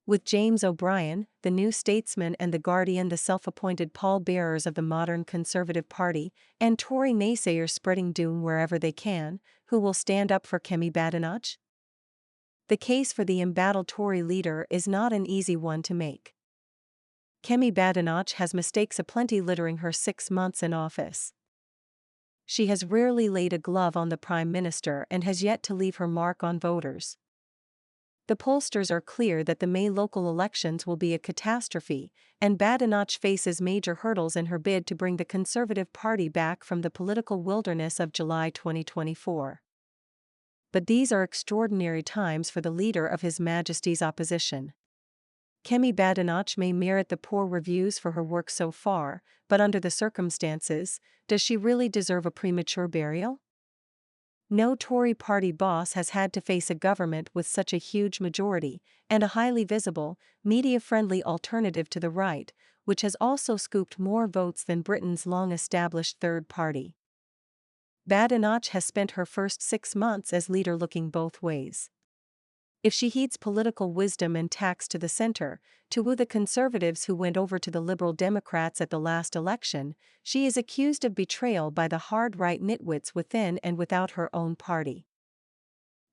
With James O'Brien, the New Statesman, and The Guardian the self-appointed pallbearers of the modern Conservative Party, and Tory naysayers spreading doom wherever they can, who will stand up for Kemi Badenoch? The case for the embattled Tory leader is not an easy one to make. Kemi Badenoch has mistakes aplenty littering her 6 months in office. She has rarely laid a glove on the Prime Minister and has yet to leave her mark on voters. The pollsters are clear that the May local elections will be a catastrophe, and Badenoch faces major hurdles in her bid to bring the Conservative Party back from the political wilderness of July 2024. But these are extraordinary times for the leader of His Majesty's opposition. Kemi Badenoch may merit the poor reviews for her work so far, but under the circumstances, does she really deserve a premature burial? No Tory party boss has had to face a government with such a huge majority, and a highly visible, media-friendly alternative to the right, which has also scooped more votes than Britain's long-established third party. Badenoch has spent her first 6 months as leader looking both ways. If she heeds political wisdom and tacks to the centre, to woo the Conservatives who went over to the Liberal Democrats at the last election, she is accused of betrayal by the hard right nitwits within and without her own party.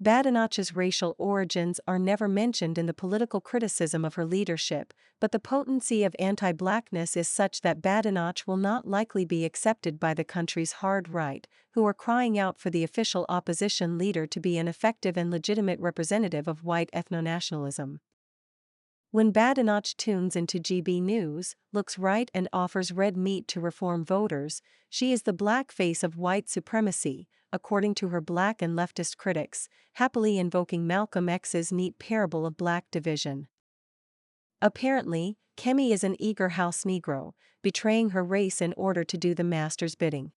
Badenoch's racial origins are never mentioned in the political criticism of her leadership, but the potency of anti-blackness is such that Badenoch will not likely be accepted by the country's hard right, who are crying out for the official opposition leader to be an effective and legitimate representative of white ethno-nationalism. When Badenoch tunes into GB News, looks right and offers red meat to reform voters, she is the black face of white supremacy, according to her black and leftist critics, happily invoking Malcolm X's neat parable of black division. Apparently, Kemi is an eager house Negro, betraying her race in order to do the master's bidding.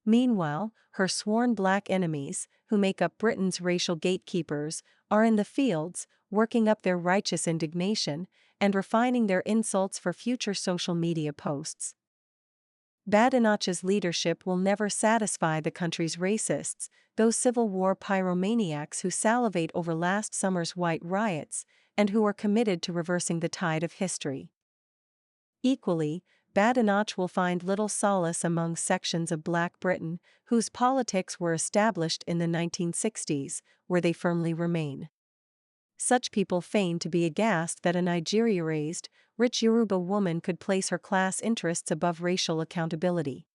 Meanwhile, her sworn black enemies, who make up Britain's racial gatekeepers, are in the fields, working up their righteous indignation, and refining their insults for future social media posts. Badenoch's leadership will never satisfy the country's racists, those Civil War pyromaniacs who salivate over last summer's white riots, and who are committed to reversing the tide of history. Equally, Badenoch will find little solace among sections of Black Britain, whose politics were established in the 1960s, where they firmly remain. Such people feign to be aghast that a Nigeria-raised, rich Yoruba woman could place her class interests above racial accountability.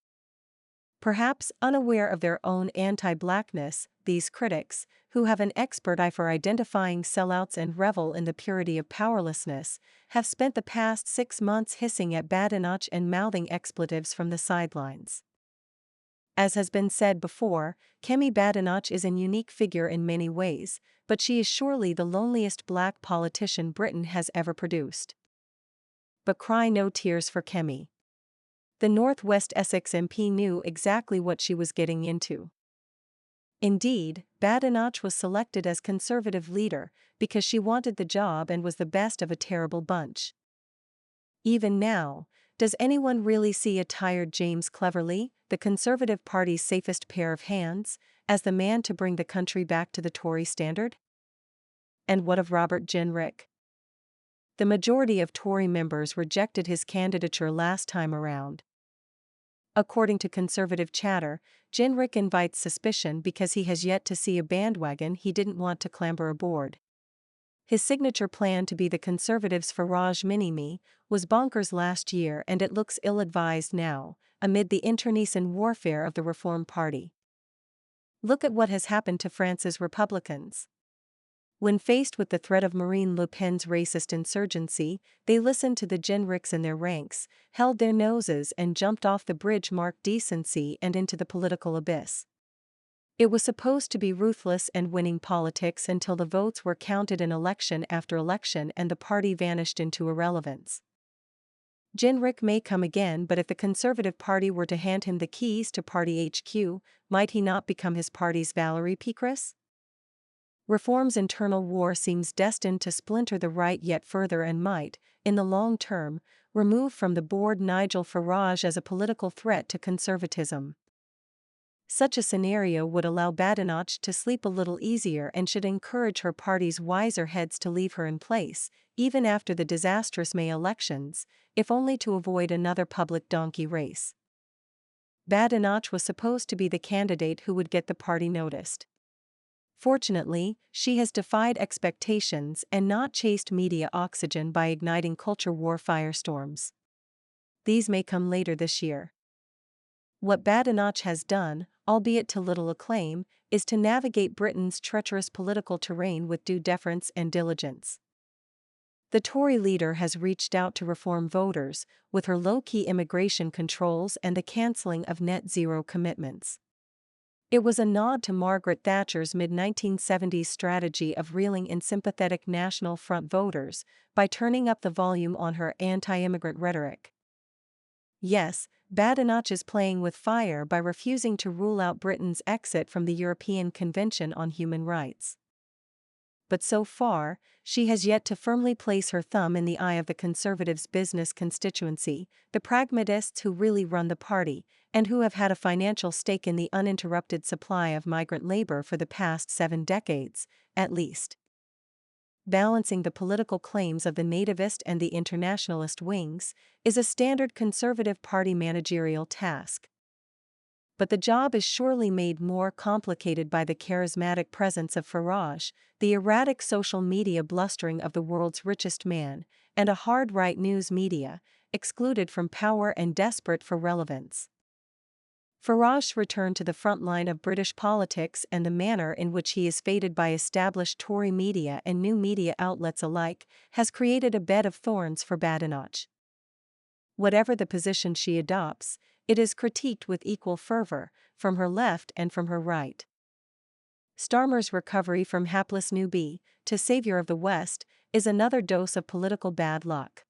Perhaps unaware of their own anti-blackness, these critics, who have an expert eye for identifying sellouts and revel in the purity of powerlessness, have spent the past 6 months hissing at Badenoch and mouthing expletives from the sidelines. As has been said before, Kemi Badenoch is a unique figure in many ways, but she is surely the loneliest black politician Britain has ever produced. But cry no tears for Kemi. The North West Essex MP knew exactly what she was getting into. Indeed, Badenoch was selected as Conservative leader because she wanted the job and was the best of a terrible bunch. Even now, does anyone really see a tired James Cleverly, the Conservative Party's safest pair of hands, as the man to bring the country back to the Tory standard? And what of Robert Jenrick? The majority of Tory members rejected his candidature last time around. According to Conservative chatter, Jenrick invites suspicion because he has yet to see a bandwagon he didn't want to clamber aboard. His signature plan to be the Conservatives' Farage mini-me was bonkers last year, and it looks ill-advised now, amid the internecine warfare of the Reform Party. Look at what has happened to France's Republicans. When faced with the threat of Marine Le Pen's racist insurgency, they listened to the Jenricks in their ranks, held their noses and jumped off the bridge marked decency and into the political abyss. It was supposed to be ruthless and winning politics until the votes were counted in election after election and the party vanished into irrelevance. Jenrick may come again, but if the Conservative Party were to hand him the keys to Party HQ, might he not become his party's Valérie Pécresse? Reform's internal war seems destined to splinter the right yet further and might, in the long term, remove from the board Nigel Farage as a political threat to conservatism. Such a scenario would allow Badenoch to sleep a little easier and should encourage her party's wiser heads to leave her in place, even after the disastrous May elections, if only to avoid another public donkey race. Badenoch was supposed to be the candidate who would get the party noticed. Fortunately, she has defied expectations and not chased media oxygen by igniting culture war firestorms. These may come later this year. What Badenoch has done, albeit to little acclaim, is to navigate Britain's treacherous political terrain with due deference and diligence. The Tory leader has reached out to reform voters, with her low-key immigration controls and the cancelling of net zero commitments. It was a nod to Margaret Thatcher's mid-1970s strategy of reeling in sympathetic National Front voters by turning up the volume on her anti-immigrant rhetoric. Yes, Badenoch is playing with fire by refusing to rule out Britain's exit from the European Convention on Human Rights. But so far, she has yet to firmly place her thumb in the eye of the Conservatives' business constituency, the pragmatists who really run the party, and who have had a financial stake in the uninterrupted supply of migrant labor for the past 7 decades, at least. Balancing the political claims of the nativist and the internationalist wings is a standard Conservative Party managerial task. But the job is surely made more complicated by the charismatic presence of Farage, the erratic social media blustering of the world's richest man, and a hard right news media, excluded from power and desperate for relevance. Farage's return to the front line of British politics and the manner in which he is feted by established Tory media and new media outlets alike has created a bed of thorns for Badenoch. Whatever the position she adopts, it is critiqued with equal fervor, from her left and from her right. Starmer's recovery from hapless newbie to savior of the West is another dose of political bad luck.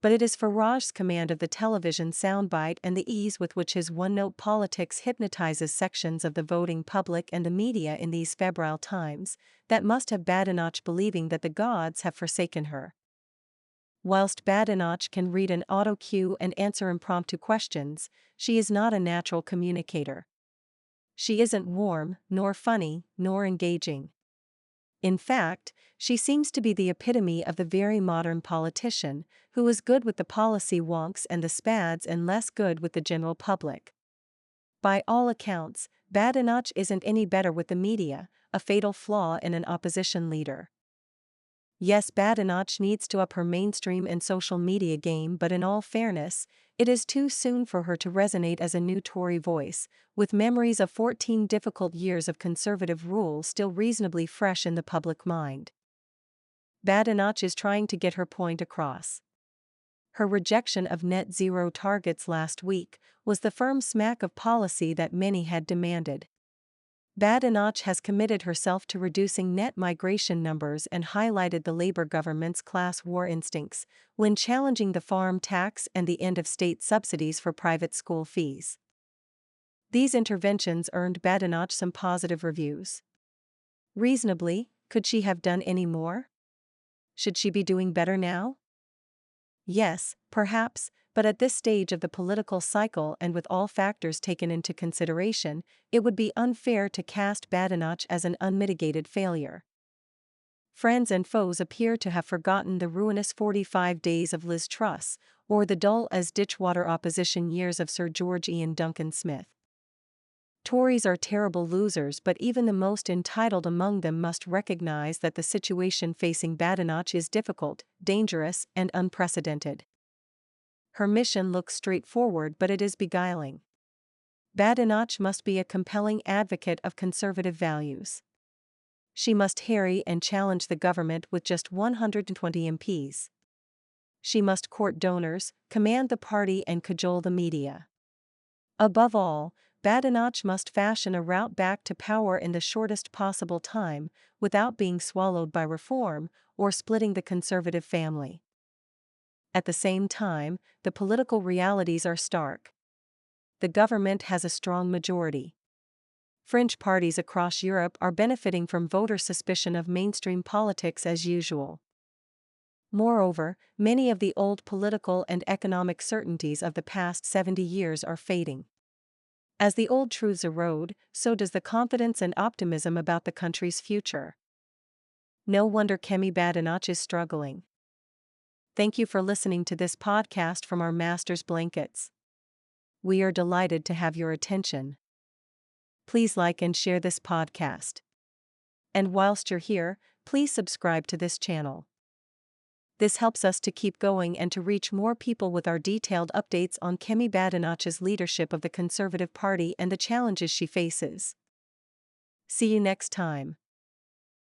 But it is Farage's command of the television soundbite and the ease with which his one-note politics hypnotizes sections of the voting public and the media in these febrile times that must have Badenoch believing that the gods have forsaken her. Whilst Badenoch can read an auto-cue and answer impromptu questions, she is not a natural communicator. She isn't warm, nor funny, nor engaging. In fact, she seems to be the epitome of the very modern politician, who is good with the policy wonks and the spads and less good with the general public. By all accounts, Badenoch isn't any better with the media, a fatal flaw in an opposition leader. Yes, Badenoch needs to up her mainstream and social media game, but in all fairness, it is too soon for her to resonate as a new Tory voice, with memories of 14 difficult years of Conservative rule still reasonably fresh in the public mind. Badenoch is trying to get her point across. Her rejection of net zero targets last week was the firm smack of policy that many had demanded. Badenoch has committed herself to reducing net migration numbers and highlighted the Labour government's class war instincts when challenging the farm tax and the end of state subsidies for private school fees. These interventions earned Badenoch some positive reviews. Reasonably, could she have done any more? Should she be doing better now? Yes, perhaps, but at this stage of the political cycle and with all factors taken into consideration, it would be unfair to cast Badenoch as an unmitigated failure. Friends and foes appear to have forgotten the ruinous 45 days of Liz Truss, or the dull as ditchwater opposition years of Sir George Ian Duncan Smith. Tories are terrible losers, but even the most entitled among them must recognize that the situation facing Badenoch is difficult, dangerous, and unprecedented. Her mission looks straightforward, but it is beguiling. Badenoch must be a compelling advocate of conservative values. She must harry and challenge the government with just 120 MPs. She must court donors, command the party, and cajole the media. Above all, Badenoch must fashion a route back to power in the shortest possible time, without being swallowed by reform or splitting the Conservative family. At the same time, the political realities are stark. The government has a strong majority. Fringe parties across Europe are benefiting from voter suspicion of mainstream politics as usual. Moreover, many of the old political and economic certainties of the past 70 years are fading. As the old truths erode, so does the confidence and optimism about the country's future. No wonder Kemi Badenoch is struggling. Thank you for listening to this podcast from our master's blankets. We are delighted to have your attention. Please like and share this podcast. And whilst you're here, please subscribe to this channel. This helps us to keep going and to reach more people with our detailed updates on Kemi Badenoch's leadership of the Conservative Party and the challenges she faces. See you next time.